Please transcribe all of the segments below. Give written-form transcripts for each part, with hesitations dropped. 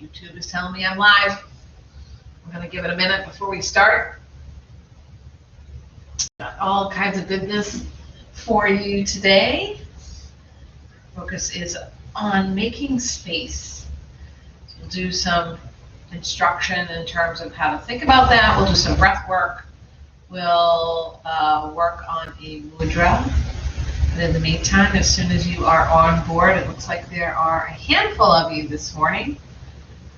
YouTube is telling me I'm live. I'm going to give it a minute before we start. Got all kinds of goodness for you today. Focus is on making space. So we'll do some instruction in terms of how to think about that. We'll do some breath work. We'll work on a mudra. And in the meantime, as soon as you are on board, it looks like there are a handful of you this morning.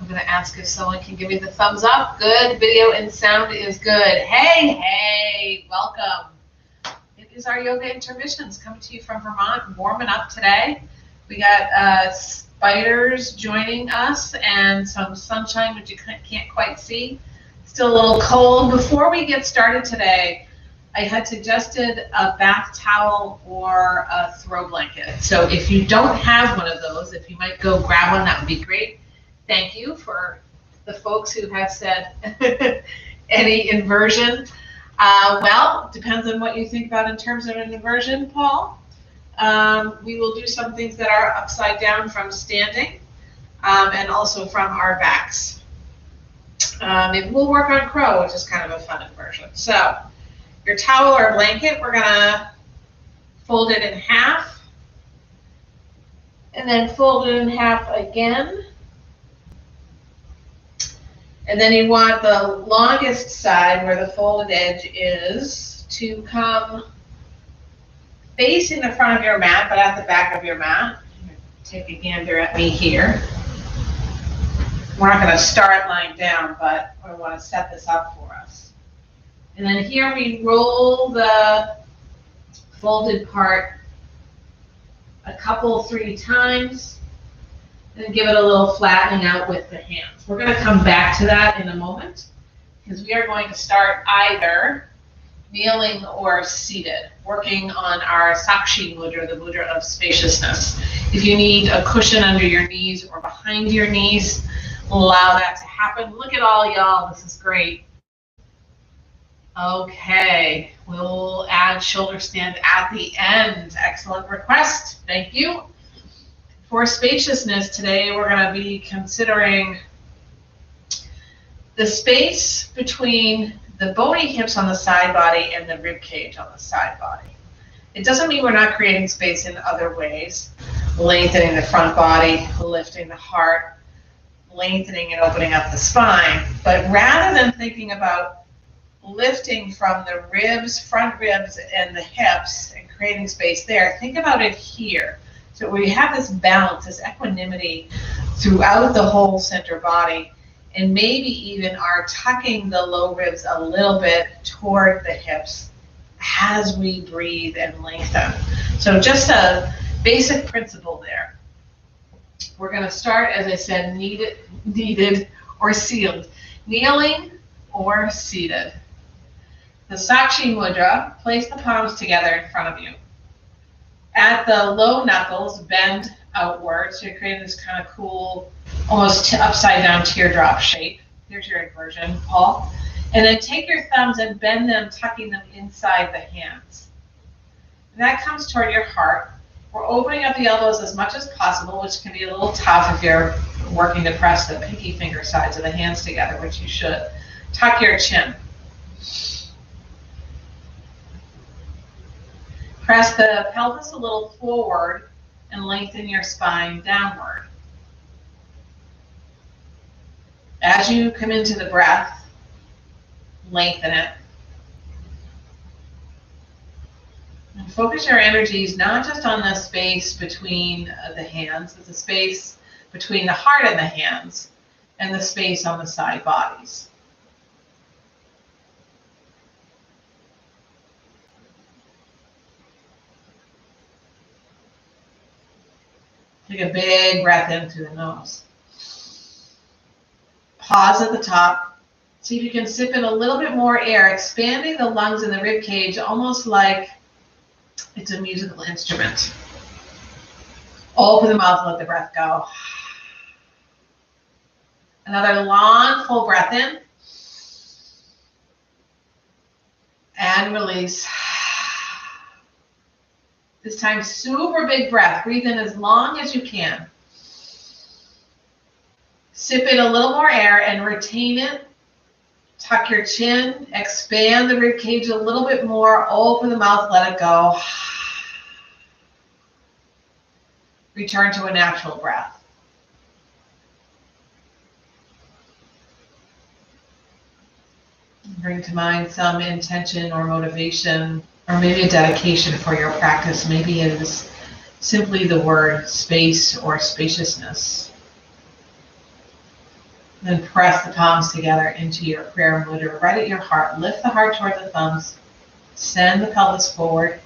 I'm going to ask if someone can give me the thumbs up. Good. Video and sound is good. Hey, welcome. It is our yoga intermissions coming to you from Vermont, warming up today. We got spiders joining us and some sunshine, which you can't quite see. Still a little cold. Before we get started today, I had suggested a bath towel or a throw blanket. So if you don't have one of those, if you might go grab one, that would be great. Thank you for the folks who have said any inversion. Well, depends on what you think about in terms of an inversion, Paul. We will do some things that are upside down from standing and also from our backs. Maybe we'll work on crow, which is kind of a fun inversion. So your towel or blanket, we're going to fold it in half and then fold it in half again. And then you want the longest side where the folded edge is to come facing the front of your mat, but at the back of your mat. Take a gander at me here. We're not going to start lying down, but I want to set this up for us. And then here we roll the folded part a couple, 3 times, and give it a little flattening out with the hands. We're going to come back to that in a moment because we are going to start either kneeling or seated, working on our Sakshi mudra, the mudra of spaciousness. If you need a cushion under your knees or behind your knees, allow that to happen. Look at all y'all, this is great. Okay, we'll add shoulder stand at the end. Excellent request, thank you. For spaciousness today, we're going to be considering the space between the bony hips on the side body and the rib cage on the side body. It doesn't mean we're not creating space in other ways, lengthening the front body, lifting the heart, lengthening and opening up the spine, but rather than thinking about lifting from the ribs, front ribs, and the hips and creating space there, think about it here. So we have this balance, this equanimity throughout the whole center body, and maybe even are tucking the low ribs a little bit toward the hips as we breathe and lengthen. So just a basic principle there. We're going to start, as I said, needed or sealed, kneeling or seated. The Sakshi mudra, place the palms together in front of you. At the low knuckles, bend outward, so you're creating this kind of cool, almost upside down teardrop shape. Here's your inversion, Paul. And then take your thumbs and bend them, tucking them inside the hands. And that comes toward your heart. We're opening up the elbows as much as possible, which can be a little tough if you're working to press the pinky finger sides of the hands together, which you should. Tuck your chin. Press the pelvis a little forward and lengthen your spine downward. As you come into the breath, lengthen it. And focus your energies not just on the space between the hands, but the space between the heart and the hands, and the space on the side bodies. Take a big breath in through the nose. Pause at the top. See if you can sip in a little bit more air, expanding the lungs and the rib cage almost like it's a musical instrument. Open the mouth, let the breath go. Another long, full breath in. And release. This time, super big breath. Breathe in as long as you can. Sip in a little more air and retain it. Tuck your chin, expand the rib cage a little bit more, open the mouth, let it go. Return to a natural breath. Bring to mind some intention or motivation, or maybe a dedication for your practice. Maybe it is simply the word space or spaciousness. Then press the palms together into your prayer mudra, right at your heart. Lift the heart toward the thumbs. Send the pelvis forward.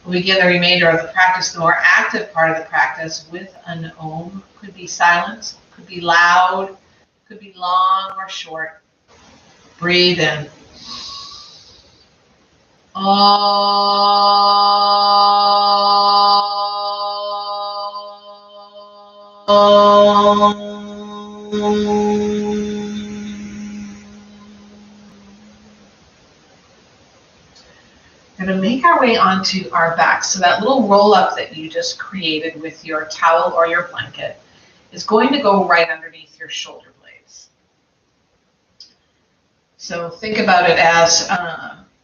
We begin the remainder of the practice, the more active part of the practice, with an om. Could be silent, could be loud, could be long or short. Breathe in. We're going to make our way onto our back. So that little roll up that you just created with your towel or your blanket is going to go right underneath your shoulder blades. So think about it as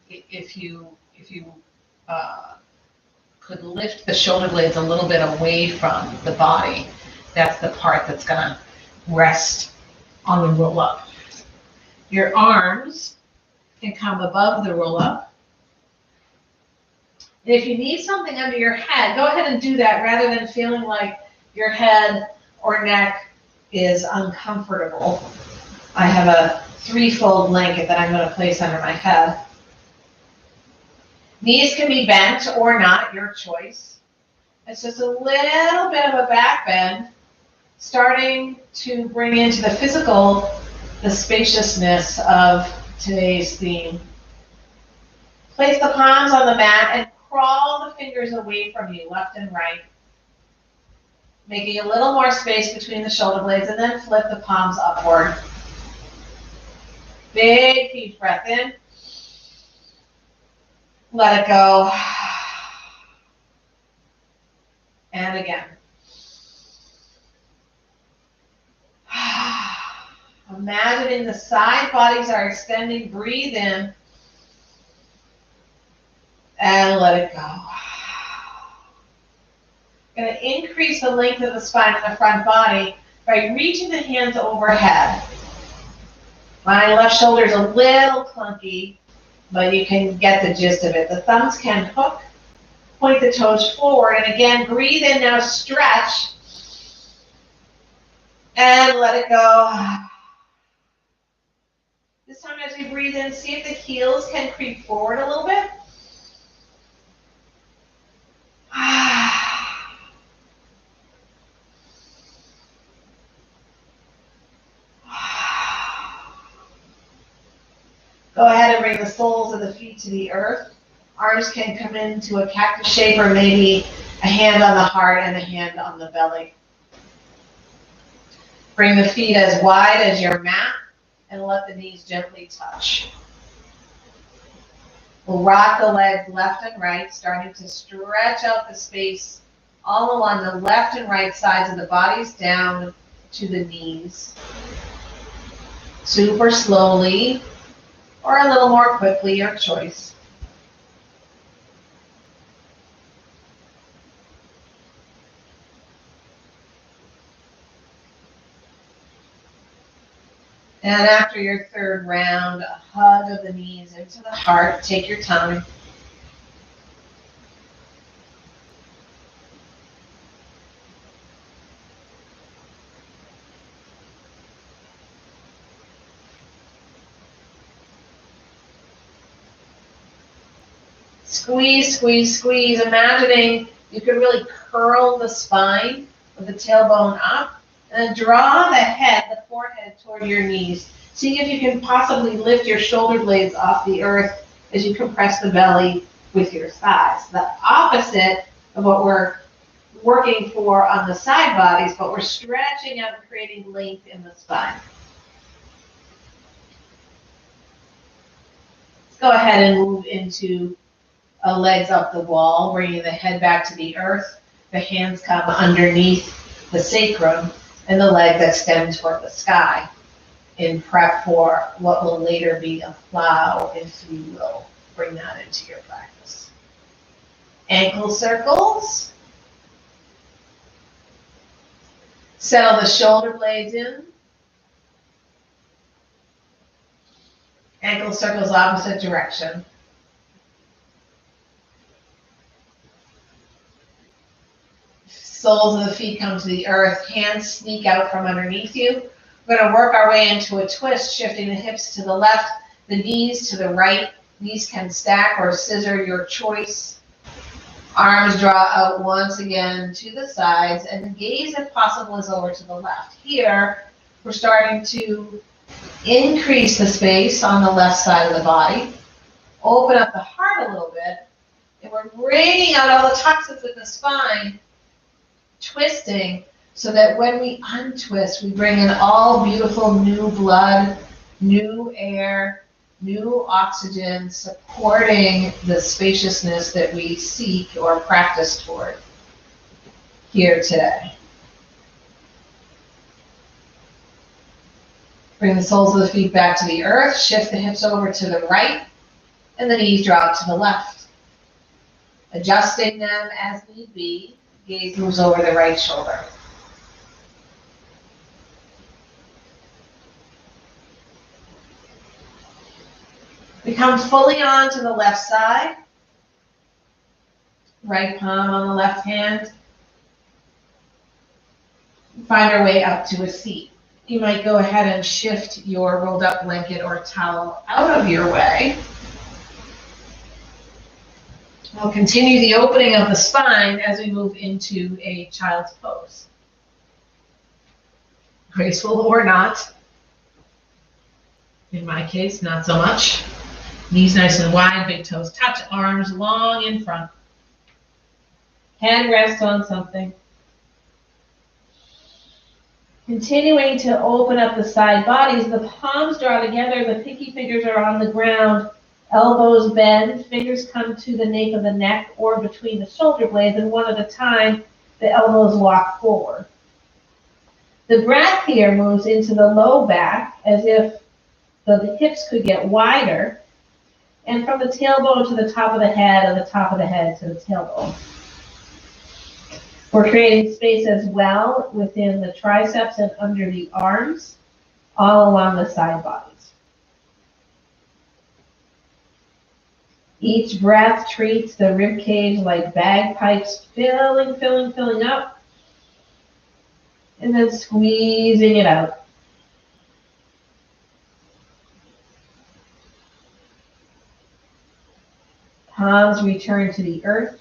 if you could lift the shoulder blades a little bit away from the body, that's the part that's going to rest on the roll up. Your arms can come above the roll up. And if you need something under your head, go ahead and do that rather than feeling like your head or neck is uncomfortable. I have a 3-fold blanket that I'm going to place under my head. Knees can be bent or not, your choice. It's just a little bit of a back bend, starting to bring into the physical the spaciousness of today's theme. Place the palms on the mat and crawl the fingers away from you, left and right, making a little more space between the shoulder blades, and then flip the palms upward. Big deep breath in. Let it go. And again. Imagining the side bodies are extending. Breathe in. And let it go. Going to increase the length of the spine in the front body by reaching the hands overhead. My left shoulder is a little clunky, but you can get the gist of it. The thumbs can hook, point the toes forward, and again, breathe in now, stretch, and let it go. This time as we breathe in, see if the heels can creep forward a little bit. Go ahead and bring the soles of the feet to the earth. Arms can come into a cactus shape, or maybe a hand on the heart and a hand on the belly. Bring the feet as wide as your mat and let the knees gently touch. We'll rock the legs left and right, starting to stretch out the space all along the left and right sides of the bodies down to the knees. Super slowly, or a little more quickly, your choice. And after your third round, a hug of the knees into the heart. Take your time. Squeeze, squeeze, squeeze. Imagining you could really curl the spine with the tailbone up. And draw the head, the forehead, toward your knees. See if you can possibly lift your shoulder blades off the earth as you compress the belly with your thighs. The opposite of what we're working for on the side bodies, but we're stretching out and creating length in the spine. Let's go ahead and move into legs up the wall, bringing the head back to the earth. The hands come underneath the sacrum. and the legs extend toward the sky in prep for what will later be a plow, if you will bring that into your practice. Ankle circles. Settle the shoulder blades in. Ankle circles opposite direction. Soles of the feet come to the earth. Hands sneak out from underneath you. We're going to work our way into a twist, shifting the hips to the left, the knees to the right. Knees can stack or scissor, your choice. Arms draw out once again to the sides, and the gaze, if possible, is over to the left. Here, we're starting to increase the space on the left side of the body. Open up the heart a little bit, and we're bringing out all the toxins in the spine, twisting, so that when we untwist, we bring in all beautiful new blood, new air, new oxygen, supporting the spaciousness that we seek or practice toward here today. Bring the soles of the feet back to the earth, shift the hips over to the right, and the knees drop to the left. Adjusting them as need be, gaze moves over the right shoulder. We come fully on to the left side. Right palm on the left hand. Find our way up to a seat. You might go ahead and shift your rolled up blanket or towel out of your way. We'll continue the opening of the spine as we move into a child's pose. Graceful or not. In my case, not so much. Knees nice and wide, big toes touch, arms long in front. Head rests on something. Continuing to open up the side bodies, the palms draw together, the pinky fingers are on the ground, elbows bend, fingers come to the nape of the neck or between the shoulder blades, and one at a time, the elbows walk forward. The breath here moves into the low back as if the hips could get wider, and from the tailbone to the top of the head, and the top of the head to the tailbone. We're creating space as well within the triceps and under the arms, all along the side bodies. Each breath treats the rib cage like bagpipes, filling up, and then squeezing it out. Palms return to the earth.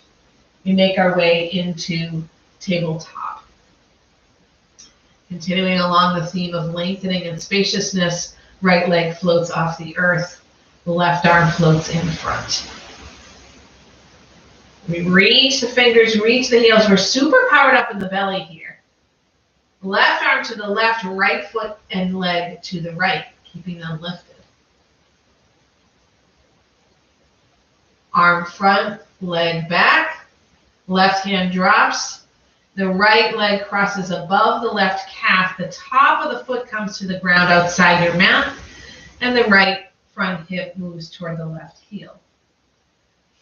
We make our way into tabletop. Continuing along the theme of lengthening and spaciousness, right leg floats off the earth, the left arm floats in front. We reach the fingers, reach the heels. We're super powered up in the belly here. Left arm to the left, right foot and leg to the right, keeping them lifted. Arm front, leg back, left hand drops, the right leg crosses above the left calf, the top of the foot comes to the ground outside your mat, and the right front hip moves toward the left heel.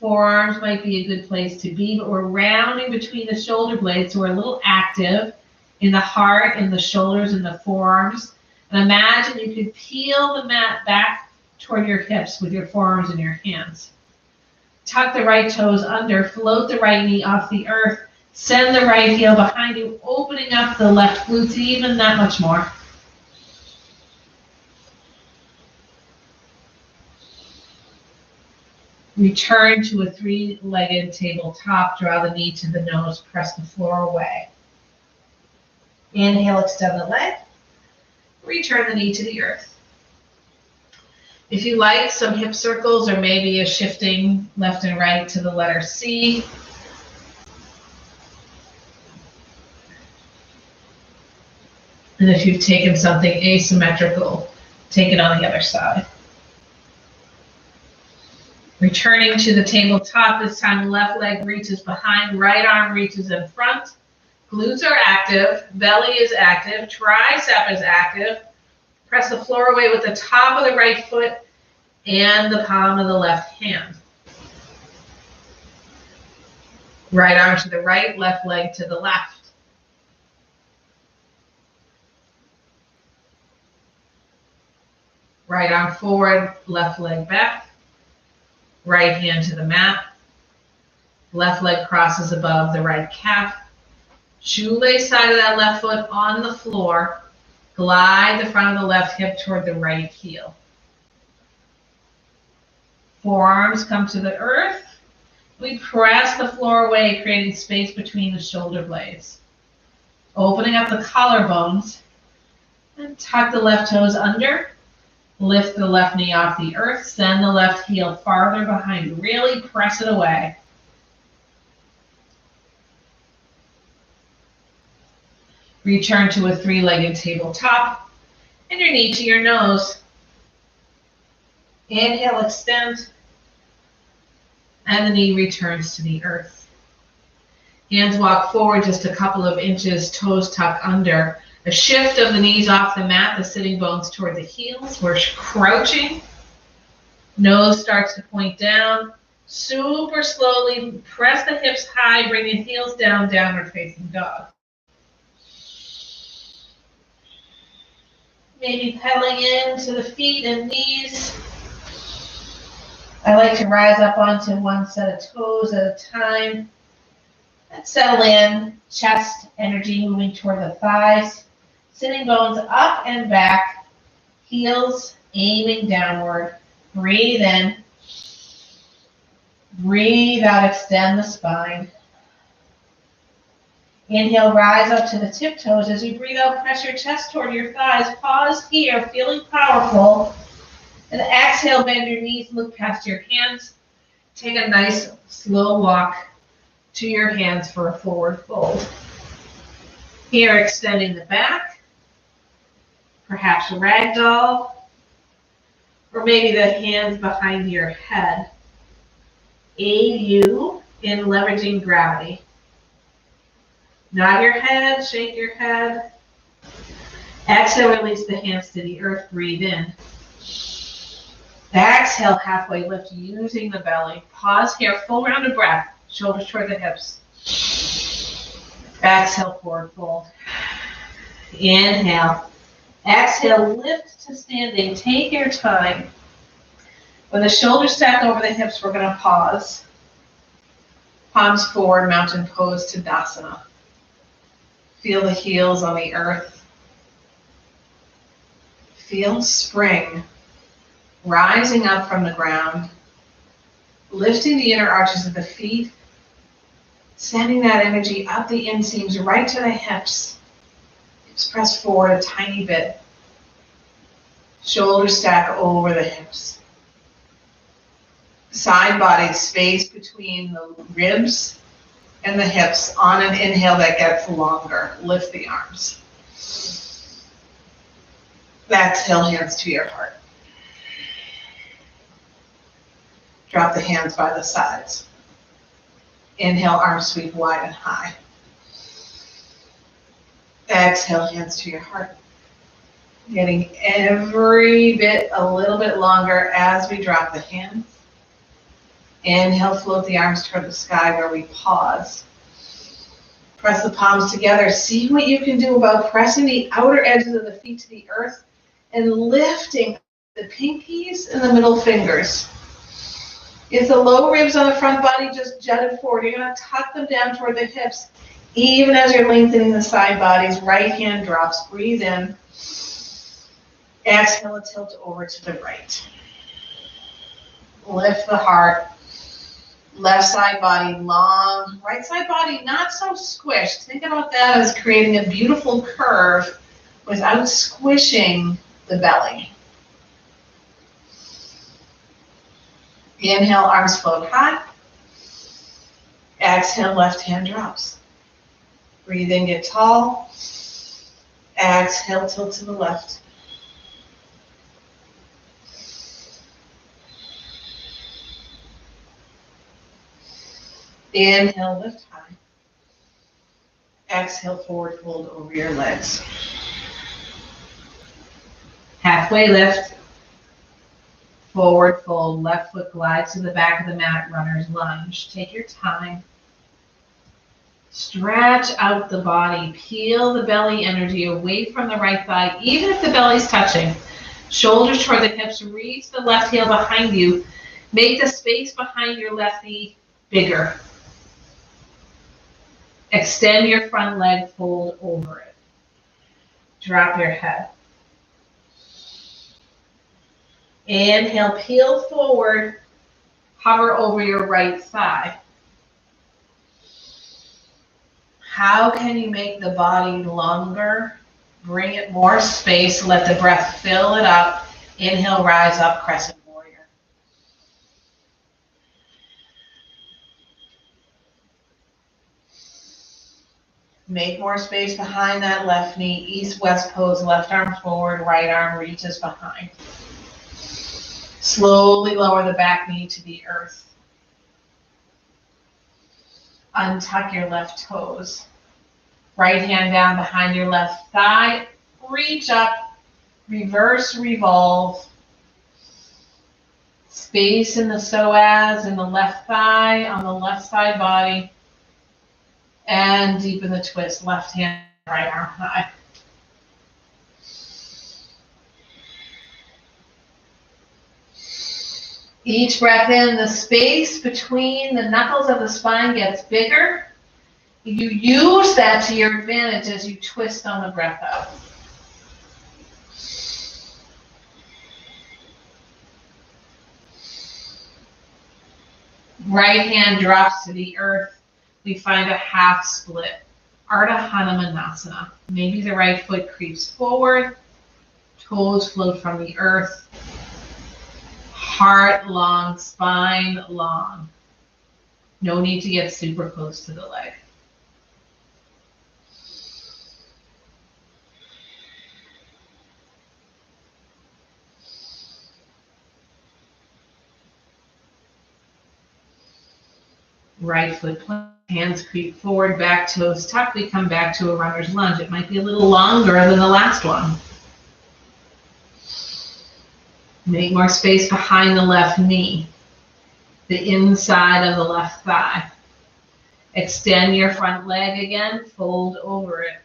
Forearms might be a good place to be, but we're rounding between the shoulder blades, so we're a little active in the heart, in the shoulders, and the forearms. And imagine you could peel the mat back toward your hips with your forearms and your hands. Tuck the right toes under, float the right knee off the earth, send the right heel behind you, opening up the left glutes even that much more. Return to a three-legged tabletop, draw the knee to the nose, press the floor away. Inhale, extend the leg, return the knee to the earth. If you like some hip circles or maybe a shifting left and right to the letter C. And if you've taken something asymmetrical, take it on the other side. Returning to the tabletop, this time left leg reaches behind, right arm reaches in front. Glutes are active, belly is active, tricep is active. Press the floor away with the top of the right foot and the palm of the left hand. Right arm to the right, left leg to the left. Right arm forward, left leg back. Right hand to the mat. Left leg crosses above the right calf. Shoelace side of that left foot on the floor. Glide the front of the left hip toward the right heel. Forearms come to the earth. We press the floor away, creating space between the shoulder blades. Opening up the collarbones. And tuck the left toes under. Lift the left knee off the earth. Send the left heel farther behind. Really press it away. Return to a three-legged tabletop. And your knee to your nose. Inhale, extend. And the knee returns to the earth. Hands walk forward just a couple of inches, toes tuck under. A shift of the knees off the mat, the sitting bones toward the heels. We're crouching. Nose starts to point down. Super slowly press the hips high, bring the heels down, downward facing dog. Maybe pedaling into the feet and knees. I like to rise up onto one set of toes at a time. And settle in, chest energy moving toward the thighs. Sitting bones up and back. Heels aiming downward. Breathe in. Breathe out, extend the spine. Inhale, rise up to the tiptoes. As you breathe out, press your chest toward your thighs. Pause here, feeling powerful. And exhale, bend your knees, look past your hands. Take a nice slow walk to your hands for a forward fold. Here, extending the back. Perhaps a ragdoll. Or maybe the hands behind your head aid you in leveraging gravity. Nod your head, shake your head. Exhale, release the hands to the earth, breathe in. Exhale, halfway lift using the belly. Pause here, full round of breath. Shoulders toward the hips. Exhale, forward fold. Inhale. Exhale, lift to standing. Take your time. When the shoulders stack over the hips, we're going to pause. Palms forward, mountain pose to Tadasana. Feel the heels on the earth. Feel spring rising up from the ground, lifting the inner arches of the feet, sending that energy up the inseams right to the hips. Hips press forward a tiny bit. Shoulders stack over the hips. Side body space between the ribs and the hips. On an inhale that gets longer, lift the arms. Exhale, hands to your heart. Drop the hands by the sides. Inhale, arms sweep wide and high. Exhale, hands to your heart. Getting every bit a little bit longer as we drop the hands. Inhale, float the arms toward the sky where we pause. Press the palms together. See what you can do about pressing the outer edges of the feet to the earth and lifting the pinkies and the middle fingers. If the low ribs on the front body just jutted forward, you're going to tuck them down toward the hips. Even as you're lengthening the side bodies, right hand drops. Breathe in. Exhale, tilt over to the right. Lift the heart. Left side body long. Right side body not so squished. Think about that as creating a beautiful curve without squishing the belly. Inhale, arms float high. Exhale, left hand drops. Breathe in, get tall. Exhale, tilt to the left. Inhale, lift high. Exhale, forward fold over your legs. Halfway lift. Forward fold, left foot glides to the back of the mat, runner's lunge. Take your time. Stretch out the body. Peel the belly energy away from the right thigh, even if the belly's touching. Shoulders toward the hips. Reach the left heel behind you. Make the space behind your left knee bigger. Extend your front leg, fold over it. Drop your head. Inhale, peel forward, hover over your right thigh. How can you make the body longer? Bring it more space, let the breath fill it up. Inhale, rise up, crescent warrior. Make more space behind that left knee, east-west pose, left arm forward, right arm reaches behind. Slowly lower the back knee to the earth. Untuck your left toes. Right hand down behind your left thigh. Reach up. Reverse revolve. Space in the psoas in the left thigh on the left side body. And deepen the twist. Left hand, right arm high. Each breath in, the space between the knuckles of the spine gets bigger. You use that to your advantage as you twist on the breath out. Right hand drops to the earth. We find a half split. Ardha Hanumanasana. Maybe the right foot creeps forward. Toes float from the earth. Heart long, spine long. No need to get super close to the leg. Right foot plant, hands creep forward, back toes tuck. We come back to a runner's lunge. It might be a little longer than the last one. Make more space behind the left knee, the inside of the left thigh. Extend your front leg again, fold over it.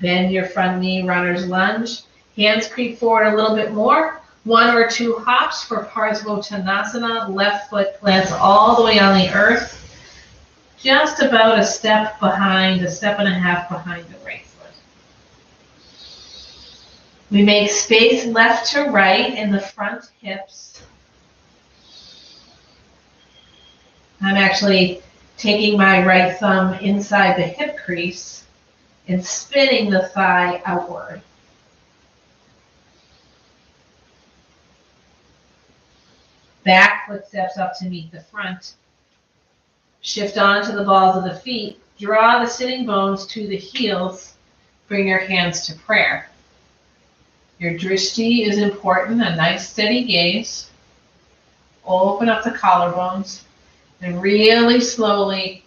Bend your front knee, runner's lunge. Hands creep forward a little bit more. 1 or 2 hops for Parsvottanasana. Left foot plants all the way on the earth. Just about a step behind, a step and a half behind the right foot. We make space left to right in the front hips. I'm actually taking my right thumb inside the hip crease and spinning the thigh outward. Back foot steps up to meet the front. Shift onto the balls of the feet. Draw the sitting bones to the heels. Bring your hands to prayer. Your drishti is important, a nice steady gaze. Open up the collarbones and really slowly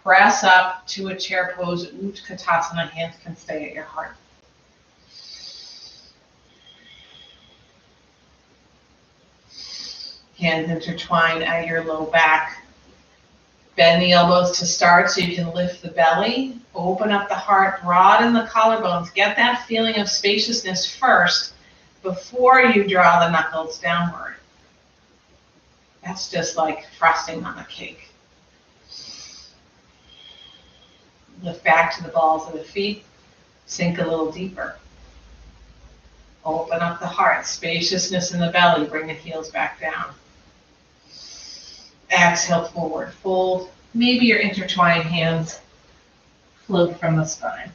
press up to a chair pose. Utkatasana, hands can stay at your heart. Hands intertwine at your low back. Bend the elbows to start so you can lift the belly. Open up the heart, broaden the collarbones. Get that feeling of spaciousness first before you draw the knuckles downward. That's just like frosting on a cake. Lift back to the balls of the feet. Sink a little deeper. Open up the heart, spaciousness in the belly. Bring the heels back down. Exhale, forward fold. Maybe your intertwined hands float from the spine.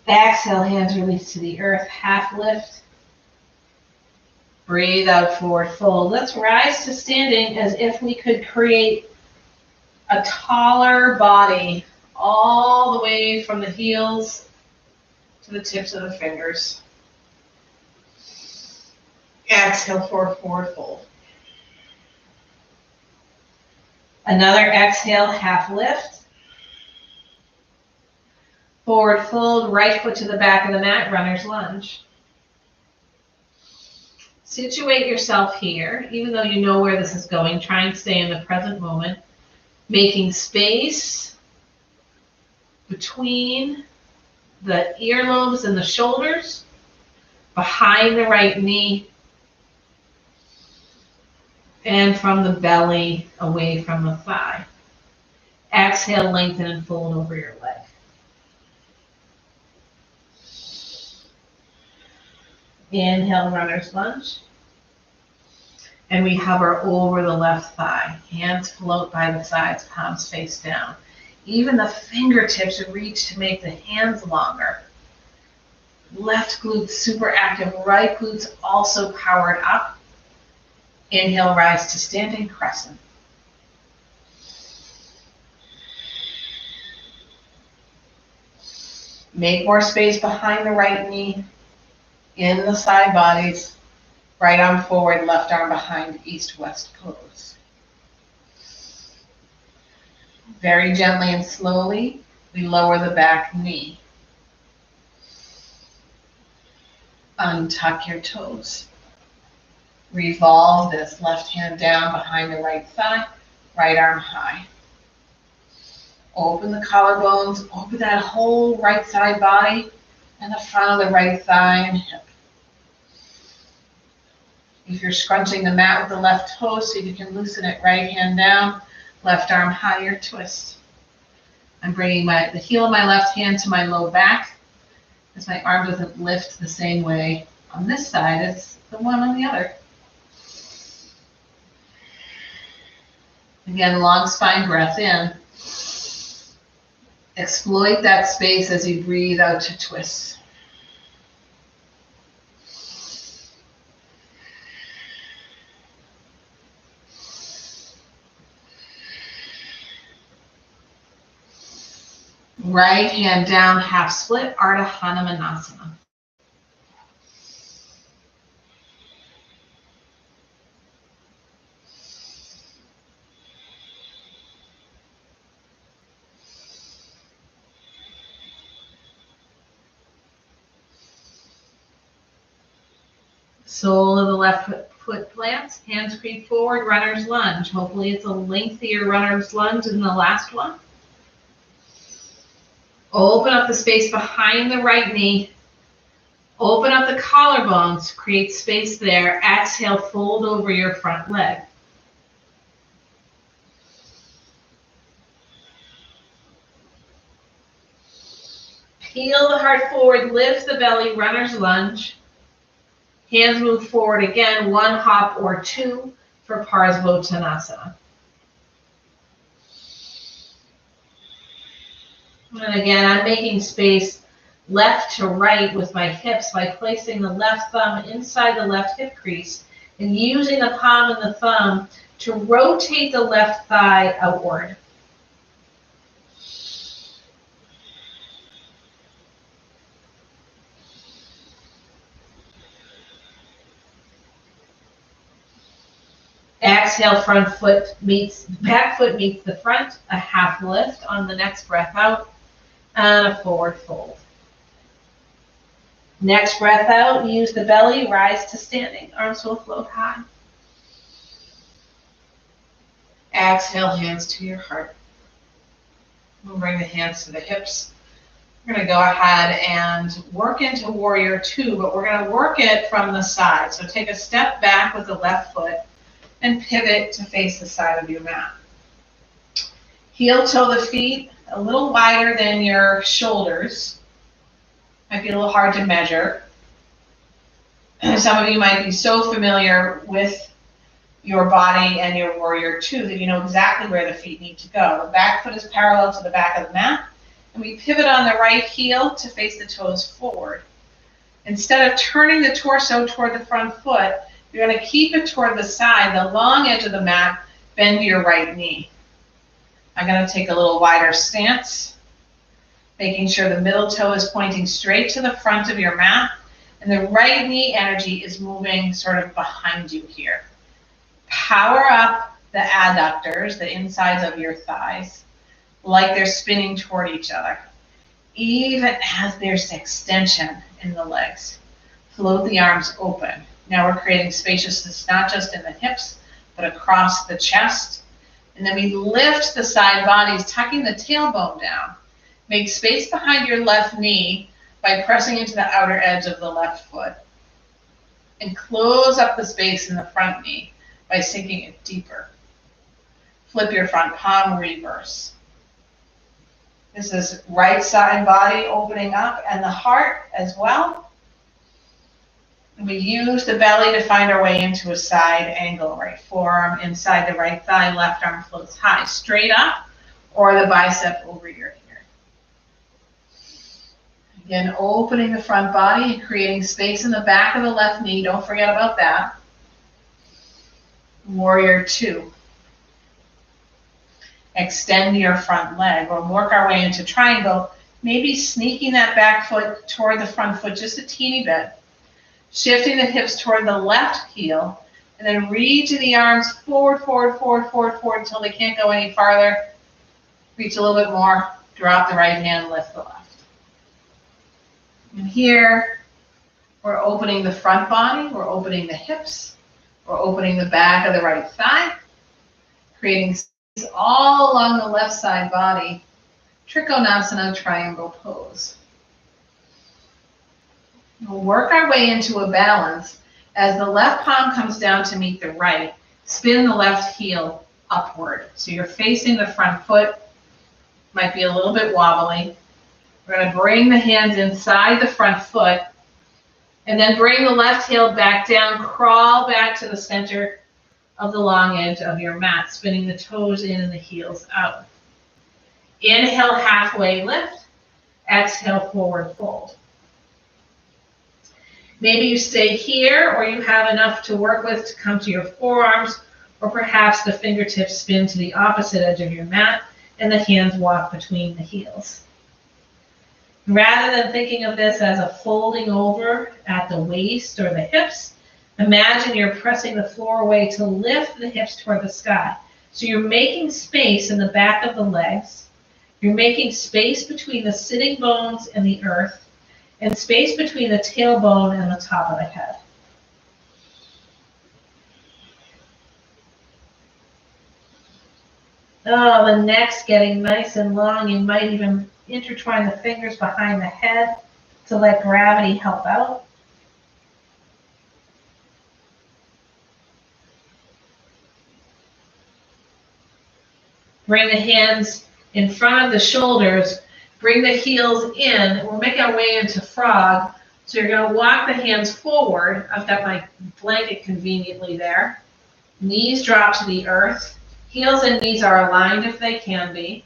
Exhale, hands release to the earth, half lift. Breathe out, forward fold. Let's rise to standing as if we could create a taller body all the way from the heels to the tips of the fingers. Exhale, forward fold. Another exhale, half lift. Forward fold, right foot to the back of the mat, runner's lunge. Situate yourself here, even though you know where this is going. Try and stay in the present moment, making space between the earlobes and the shoulders, behind the right knee, and from the belly away from the thigh. Exhale, lengthen and fold over your leg. Inhale, runner's lunge. And we hover over the left thigh. Hands float by the sides, palms face down. Even the fingertips reach to make the hands longer. Left glute super active, right glutes also powered up. Inhale, rise to standing crescent. Make more space behind the right knee, in the side bodies. Right arm forward, left arm behind, east-west pose. Very gently and slowly, we lower the back knee. Untuck your toes. Revolve this left hand down behind the right thigh, right arm high. Open the collarbones, open that whole right side body and the front of the right thigh and hip. If you're scrunching the mat with the left toe, see if you can loosen it, right hand down, left arm higher, twist. I'm bringing the heel of my left hand to my low back, as my arm doesn't lift the same way on this side as the one on the other. Again, long spine breath in. Exploit that space as you breathe out to twist. Right hand down, half split, Ardha Hanumanasana. Sole of the left foot plants, hands creep forward, runner's lunge. Hopefully it's a lengthier runner's lunge than the last one. Open up the space behind the right knee. Open up the collarbones, create space there. Exhale, fold over your front leg. Peel the heart forward, lift the belly, runner's lunge. Hands move forward again, one hop or two for Parsvottanasana. And again, I'm making space left to right with my hips by placing the left thumb inside the left hip crease and using the palm and the thumb to rotate the left thigh outward. Exhale, back foot meets the front, a half lift on the next breath out, and a forward fold. Next breath out, use the belly, rise to standing, arms will float high. Exhale, hands to your heart. We'll bring the hands to the hips. We're going to go ahead and work into Warrior Two, but we're going to work it from the side. So take a step back with the left foot and pivot to face the side of your mat. Heel toe the feet a little wider than your shoulders. Might be a little hard to measure. Some of you might be so familiar with your body and your Warrior Two that you know exactly where the feet need to go. The back foot is parallel to the back of the mat, and we pivot on the right heel to face the toes forward. Instead of turning the torso toward the front foot, you're going to keep it toward the side, the long edge of the mat, bend your right knee. I'm going to take a little wider stance making sure the middle toe is pointing straight to the front of your mat, and the right knee energy is moving sort of behind you here. Power up the adductors, the insides of your thighs, like they're spinning toward each other, even as there's extension in the legs. Float the arms open. Now we're creating spaciousness not just in the hips, but across the chest. And then we lift the side bodies, tucking the tailbone down. Make space behind your left knee by pressing into the outer edge of the left foot. And close up the space in the front knee by sinking it deeper. Flip your front palm, reverse. This is right side body opening up and the heart as well. And we use the belly to find our way into a side angle. Right forearm inside the right thigh, left arm floats high, straight up, or the bicep over your ear. Again, opening the front body and creating space in the back of the left knee. Don't forget about that. Warrior two. Extend your front leg. We'll work our way into triangle, maybe sneaking that back foot toward the front foot just a teeny bit. Shifting the hips toward the left heel, and then reaching the arms forward, forward, forward, forward, forward until they can't go any farther. Reach a little bit more, drop the right hand, lift the left. And here, we're opening the front body, we're opening the hips, we're opening the back of the right thigh, creating space all along the left side body, Trikonasana triangle pose. We'll work our way into a balance. As the left palm comes down to meet the right, spin the left heel upward. So you're facing the front foot, might be a little bit wobbly. We're going to bring the hands inside the front foot, and then bring the left heel back down, crawl back to the center of the long edge of your mat, spinning the toes in and the heels out. Inhale, halfway lift. Exhale, forward fold. Maybe you stay here, or you have enough to work with to come to your forearms, or perhaps the fingertips spin to the opposite edge of your mat, and the hands walk between the heels. Rather than thinking of this as a folding over at the waist or the hips, imagine you're pressing the floor away to lift the hips toward the sky. So you're making space in the back of the legs. You're making space between the sitting bones and the earth, and space between the tailbone and the top of the head. Oh, the neck's getting nice and long. You might even intertwine the fingers behind the head to let gravity help out. Bring the hands in front of the shoulders. Bring the heels in. We'll make our way into frog. So you're going to walk the hands forward. I've got my blanket conveniently there. Knees drop to the earth. Heels and knees are aligned if they can be.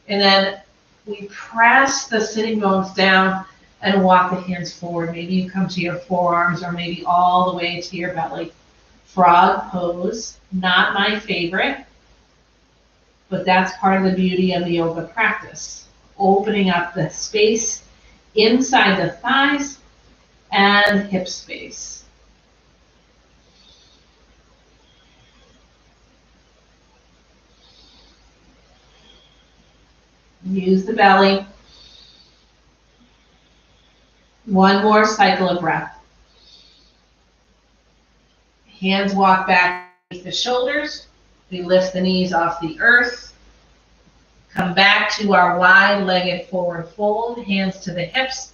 And then we press the sitting bones down and walk the hands forward. Maybe you come to your forearms, or maybe all the way to your belly. Frog pose, not my favorite, but that's part of the beauty of the yoga practice. Opening up the space inside the thighs and hip space. Use the belly. One more cycle of breath. Hands walk back beneath the shoulders. We lift the knees off the earth. Come back to our wide-legged forward fold, hands to the hips,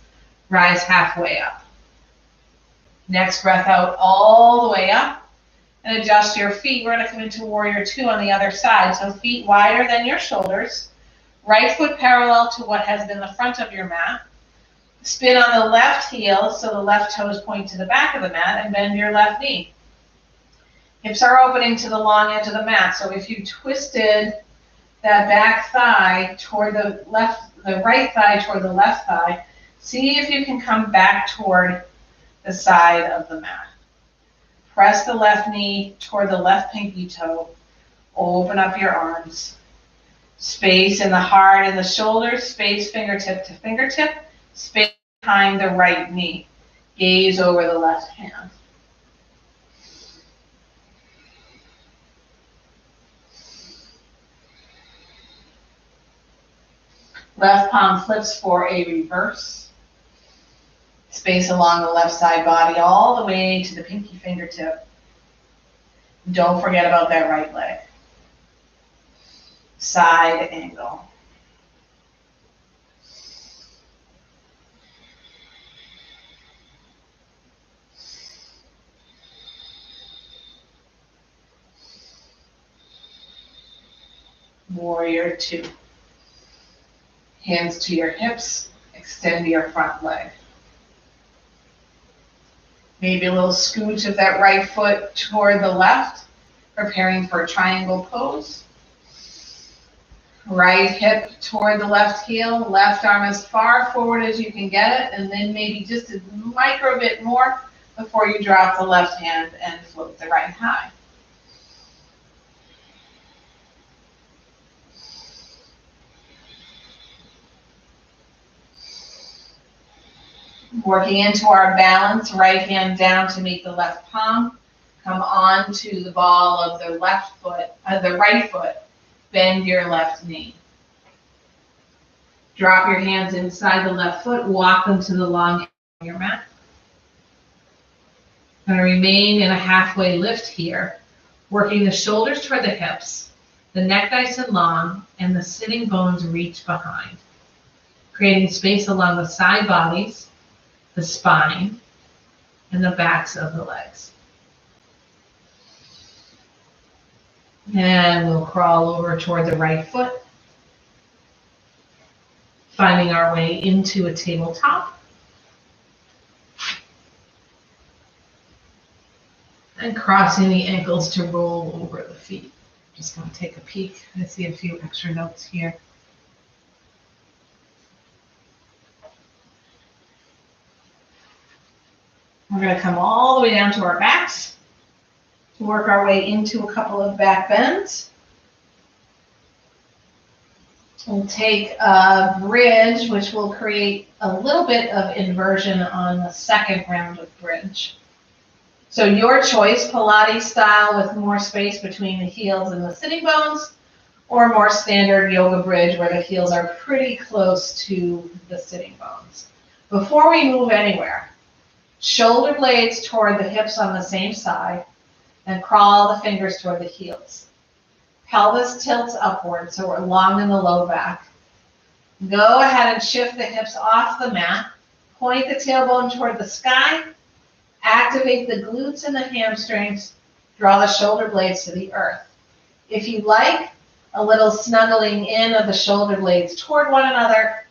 rise halfway up. Next breath out all the way up, and adjust your feet. We're going to come into warrior two on the other side. So feet wider than your shoulders, right foot parallel to what has been the front of your mat. Spin on the left heel so the left toes point to the back of the mat, and bend your left knee. Hips are opening to the long edge of the mat. So if you twisted that back thigh toward the right thigh toward the left thigh, see if you can come back toward the side of the mat. Press the left knee toward the left pinky toe. Open up your arms. Space in the heart and the shoulders, space fingertip to fingertip, space behind the right knee. Gaze over the left hand. Left palm flips for a reverse. Space along the left side body all the way to the pinky fingertip. Don't forget about that right leg. Side angle. Warrior two. Hands to your hips, extend your front leg. Maybe a little scooch of that right foot toward the left, preparing for a triangle pose. Right hip toward the left heel, left arm as far forward as you can get it, and then maybe just a micro bit more before you drop the left hand and float the right high. Working into our balance, right hand down to meet the left palm. Come on to the ball of the left foot, the right foot. Bend your left knee. Drop your hands inside the left foot. Walk them to the long end of your mat. Going to remain in a halfway lift here. Working the shoulders toward the hips, the neck nice and long, and the sitting bones reach behind. Creating space along the side bodies, the spine, and the backs of the legs. And we'll crawl over toward the right foot, finding our way into a tabletop. And crossing the ankles to roll over the feet. Just going to take a peek. I see a few extra notes here. We're going to come all the way down to our backs, work our way into a couple of back bends. We'll take a bridge, which will create a little bit of inversion on the second round of bridge. So your choice, Pilates style with more space between the heels and the sitting bones, or more standard yoga bridge where the heels are pretty close to the sitting bones. Before we move anywhere, shoulder blades toward the hips on the same side, and crawl the fingers toward the heels. Pelvis tilts upward, so we're long in the low back. Go ahead and shift the hips off the mat. Point the tailbone toward the sky. Activate the glutes and the hamstrings. Draw the shoulder blades to the earth. If you like, a little snuggling in of the shoulder blades toward one another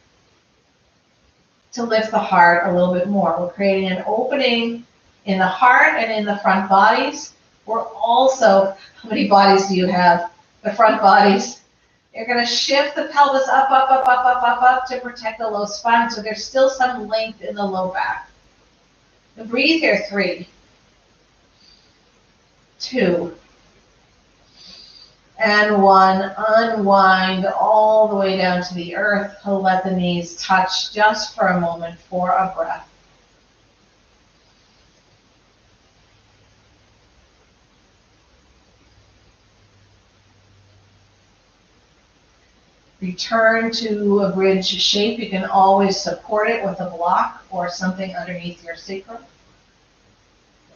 to lift the heart a little bit more. We're creating an opening in the heart and in the front bodies. We're also, how many bodies do you have? The front bodies. You're going to shift the pelvis up, up, up, up, up, up, up to protect the low spine, so there's still some length in the low back. And breathe here, 3, 2, and 1. Unwind all the way down to the earth. Let the knees touch just for a moment for a breath. Return to a bridge shape. You can always support it with a block or something underneath your sacrum.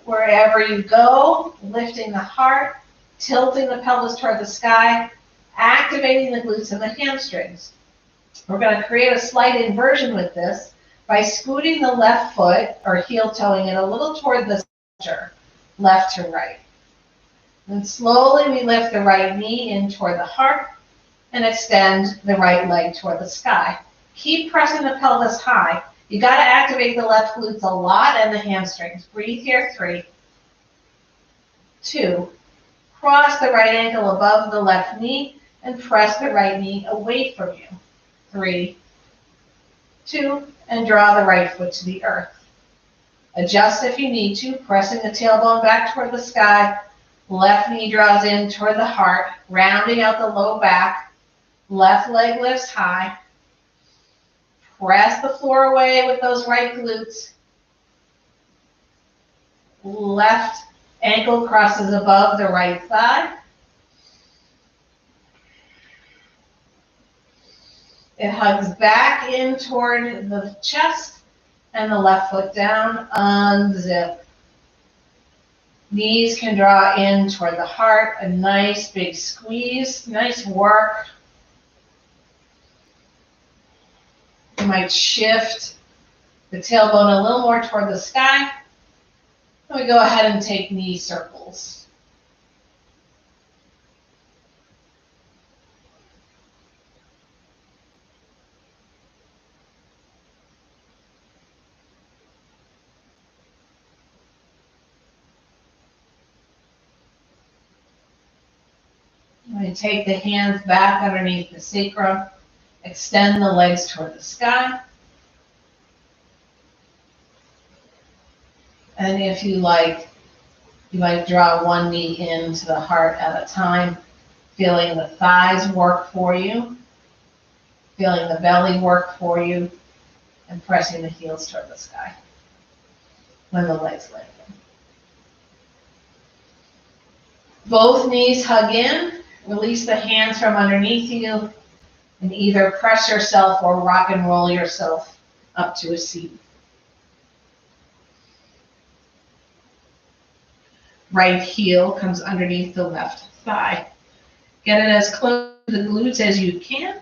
Wherever you go, lifting the heart, tilting the pelvis toward the sky, activating the glutes and the hamstrings. We're going to create a slight inversion with this by scooting the left foot or heel toeing it a little toward the center, left to right. And slowly we lift the right knee in toward the heart and extend the right leg toward the sky. Keep pressing the pelvis high. You got to activate the left glutes a lot and the hamstrings. Breathe here, 3, 2. Cross the right ankle above the left knee and press the right knee away from you. 3, 2, and draw the right foot to the earth. Adjust if you need to, pressing the tailbone back toward the sky. Left knee draws in toward the heart, rounding out the low back. Left leg lifts high. Press the floor away with those right glutes. Left ankle crosses above the right thigh. It hugs back in toward the chest and the left foot down. Unzip. Knees can draw in toward the heart. A nice big squeeze. Nice work. You might shift the tailbone a little more toward the sky. And we go ahead and take knee circles. We take the hands back underneath the sacrum. Extend the legs toward the sky. And if you like, you might draw one knee into the heart at a time, feeling the thighs work for you, feeling the belly work for you, and pressing the heels toward the sky when the legs lengthen. Both knees hug in. Release the hands from underneath you and either press yourself or rock and roll yourself up to a seat. Right heel comes underneath the left thigh. Get it as close to the glutes as you can.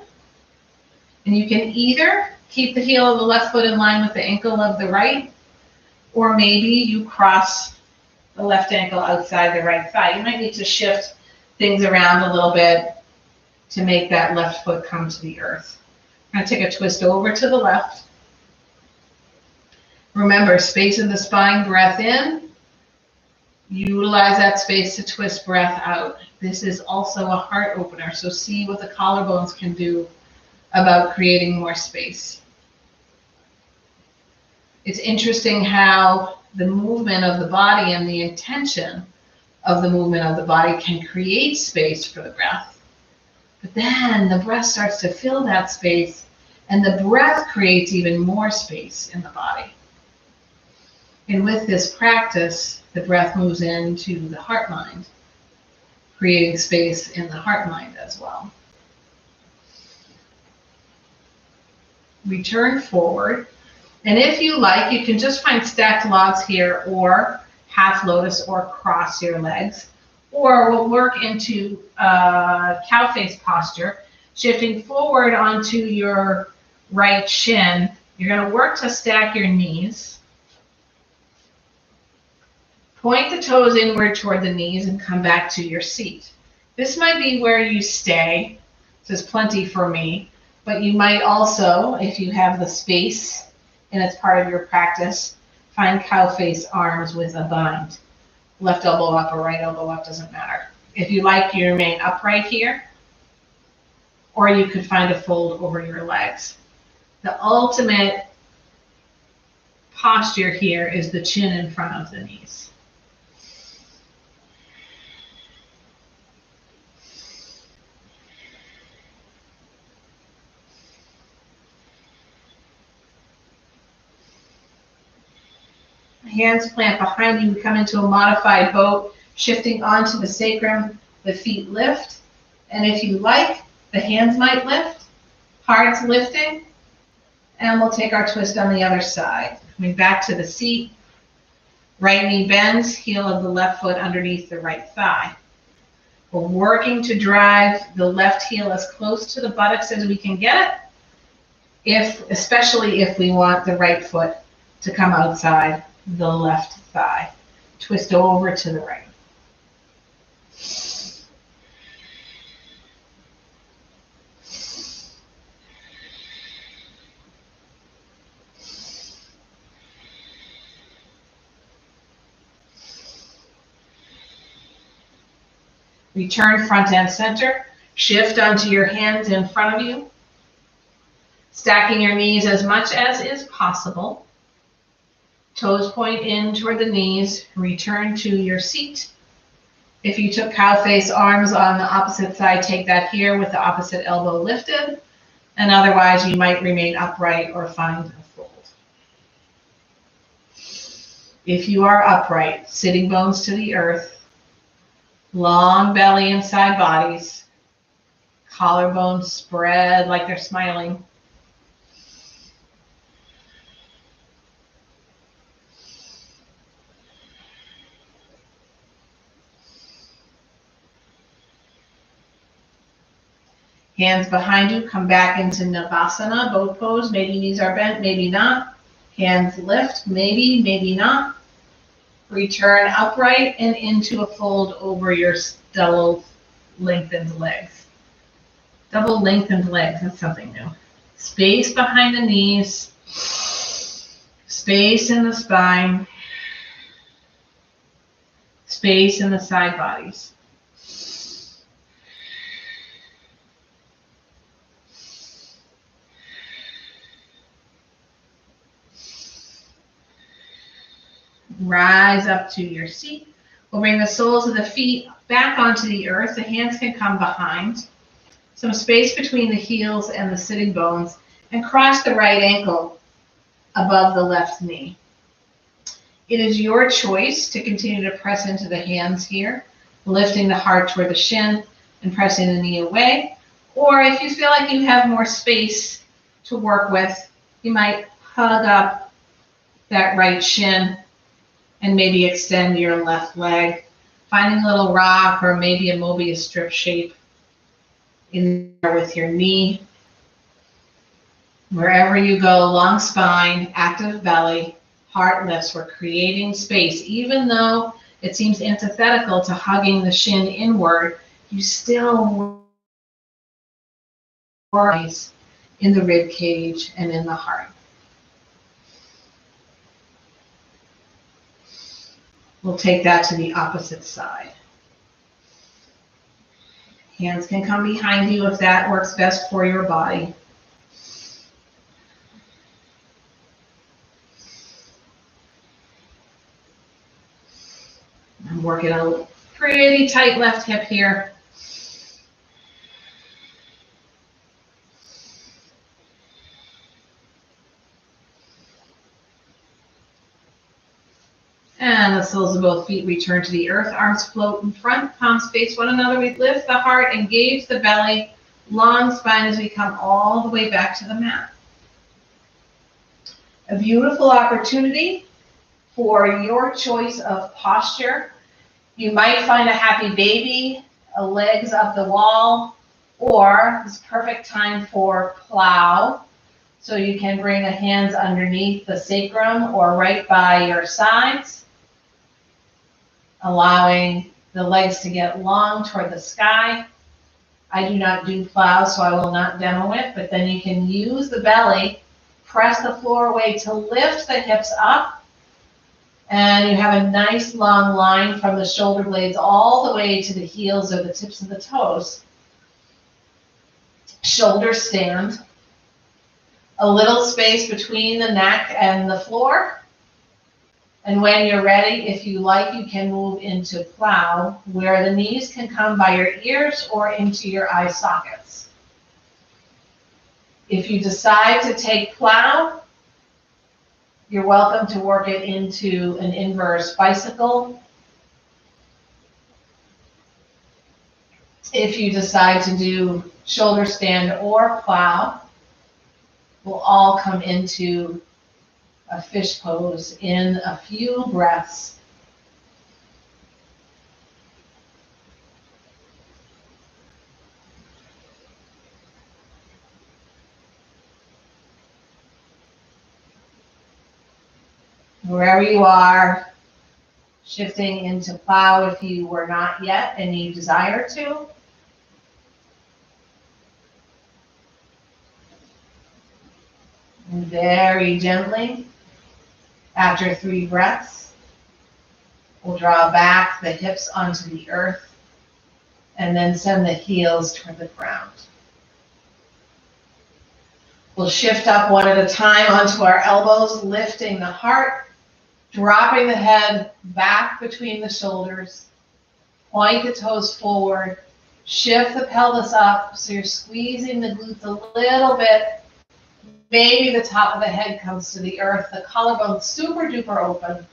And you can either keep the heel of the left foot in line with the ankle of the right, or maybe you cross the left ankle outside the right thigh. You might need to shift things around a little bit to make that left foot come to the earth. I'm going to take a twist over to the left. Remember, space in the spine, breath in. Utilize that space to twist breath out. This is also a heart opener, so see what the collarbones can do about creating more space. It's interesting how the movement of the body and the intention of the movement of the body can create space for the breath. But then the breath starts to fill that space, and the breath creates even more space in the body. And with this practice, the breath moves into the heart-mind, creating space in the heart-mind as well. Return forward. And if you like, you can just find stacked logs here, or half lotus, or cross your legs. Or we'll work into cow face posture, shifting forward onto your right shin. You're going to work to stack your knees. Point the toes inward toward the knees and come back to your seat. This might be where you stay. This is plenty for me. But you might also, if you have the space and it's part of your practice, find cow face arms with a bind. Left elbow up or right elbow up, doesn't matter. If you like, you remain upright here, or you could find a fold over your legs. The ultimate posture here is the chin in front of the knees. Hands plant behind you. We come into a modified boat, shifting onto the sacrum. The feet lift. And if you like, the hands might lift. Heart's lifting. And we'll take our twist on the other side. Coming back to the seat. Right knee bends, heel of the left foot underneath the right thigh. We're working to drive the left heel as close to the buttocks as we can get it, especially if we want the right foot to come outside the left thigh. Twist over to the right. Return front and center. Shift onto your hands in front of you. Stacking your knees as much as is possible. Toes point in toward the knees. Return to your seat. If you took cow face arms on the opposite side, take that here with the opposite elbow lifted, and otherwise you might remain upright or find a fold. If you are upright, sitting bones to the earth, long belly and side bodies, collarbones spread like they're smiling. Hands behind you, come back into Navasana, boat pose. Maybe knees are bent, maybe not. Hands lift, maybe, maybe not. Return upright and into a fold over your double lengthened legs. Double lengthened legs, that's something new. Space behind the knees, space in the spine, space in the side bodies. Rise up to your seat. We'll bring the soles of the feet back onto the earth. The hands can come behind. Some space between the heels and the sitting bones, and cross the right ankle above the left knee. It is your choice to continue to press into the hands here, lifting the heart toward the shin and pressing the knee away. Or if you feel like you have more space to work with, you might hug up that right shin and maybe extend your left leg, finding a little rock or maybe a Mobius strip shape in there with your knee. Wherever you go, long spine, active belly, heart lifts. We're creating space. Even though it seems antithetical to hugging the shin inward, you still rise in the rib cage and in the heart. We'll take that to the opposite side. Hands can come behind you if that works best for your body. I'm working a pretty tight left hip here. And the soles of both feet return to the earth. Arms float in front, palms face one another. We lift the heart, engage the belly, long spine as we come all the way back to the mat. A beautiful opportunity for your choice of posture. You might find a happy baby, a legs up the wall, or this perfect time for plow. So you can bring the hands underneath the sacrum or right by your sides, allowing the legs to get long toward the sky. I do not do plow, so I will not demo it, but then you can use the belly, press the floor away to lift the hips up, and you have a nice long line from the shoulder blades all the way to the heels or the tips of the toes. Shoulder stand. A little space between the neck and the floor. And when you're ready, if you like, you can move into plow, where the knees can come by your ears or into your eye sockets. If you decide to take plow, you're welcome to work it into an inverse bicycle. If you decide to do shoulder stand or plow, we'll all come into a fish pose in a few breaths. Wherever you are, shifting into plow if you were not yet and you desire to. And very gently, after 3 breaths, we'll draw back the hips onto the earth and then send the heels toward the ground. We'll shift up one at a time onto our elbows, lifting the heart, dropping the head back between the shoulders, Point the toes forward. Shift the pelvis up so you're squeezing the glutes a little bit. Maybe the top of the head comes to the earth. The collarbone super duper open.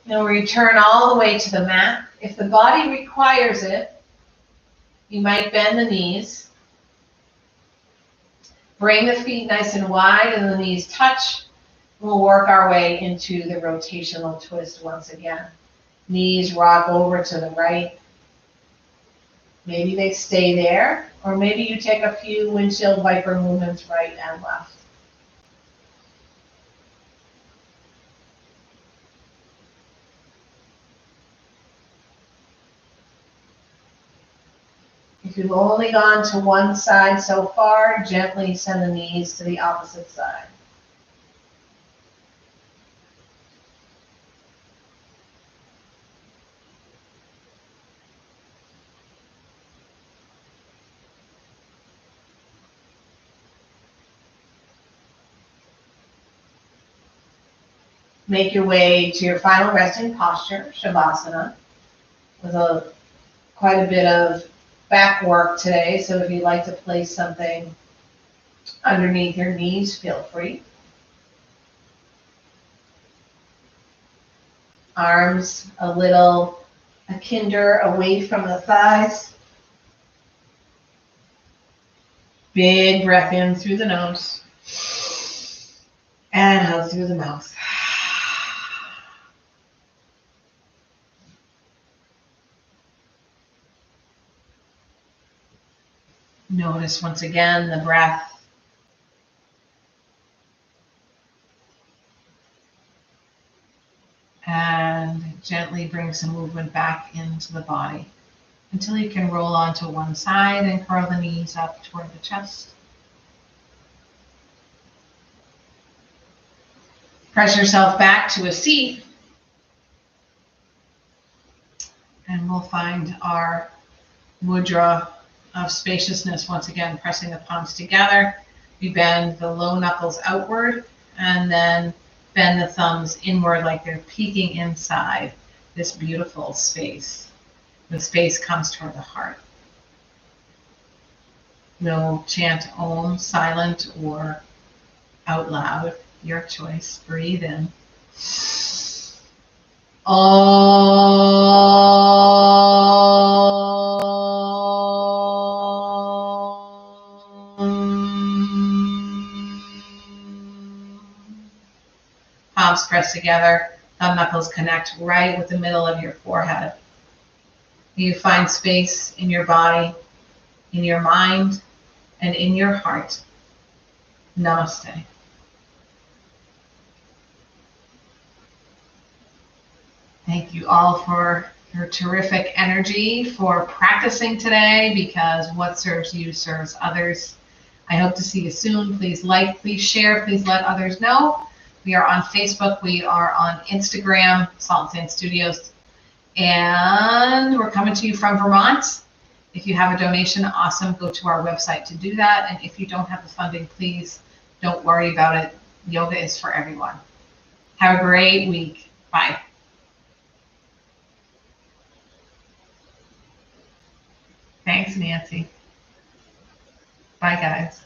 Now return all the way to the mat. If the body requires it, you might bend the knees. Bring the feet nice and wide and the knees touch. We'll work our way into the rotational twist once again. Knees rock over to the right. Maybe they stay there, or maybe you take a few windshield viper movements right and left. If you've only gone to one side so far, gently send the knees to the opposite side. Make your way to your final resting posture, Shavasana, with quite a bit of back work today. So if you'd like to place something underneath your knees, feel free. Arms a little akinder away from the thighs. Big breath in through the nose and out through the mouth. Notice once again the breath. And gently bring some movement back into the body until you can roll onto one side and curl the knees up toward the chest. Press yourself back to a seat. And we'll find our mudra of spaciousness once again, pressing the palms together. We bend the low knuckles outward and then bend the thumbs inward like they're peeking inside this beautiful space. The space comes toward the heart. We'll chant Om silent or out loud, your choice. Breathe in. Palms press together, thumb knuckles connect right with the middle of your forehead. You find space in your body, in your mind, and in your heart. Namaste. Thank you all for your terrific energy, for practicing today, because what serves you serves others. I hope to see you soon. Please like, please share, please let others know. We are on Facebook, we are on Instagram, Salt and Sand Studios, and we're coming to you from Vermont. If you have a donation, awesome, go to our website to do that. And if you don't have the funding, please don't worry about it. Yoga is for everyone. Have a great week. Bye. Thanks, Nancy. Bye, guys.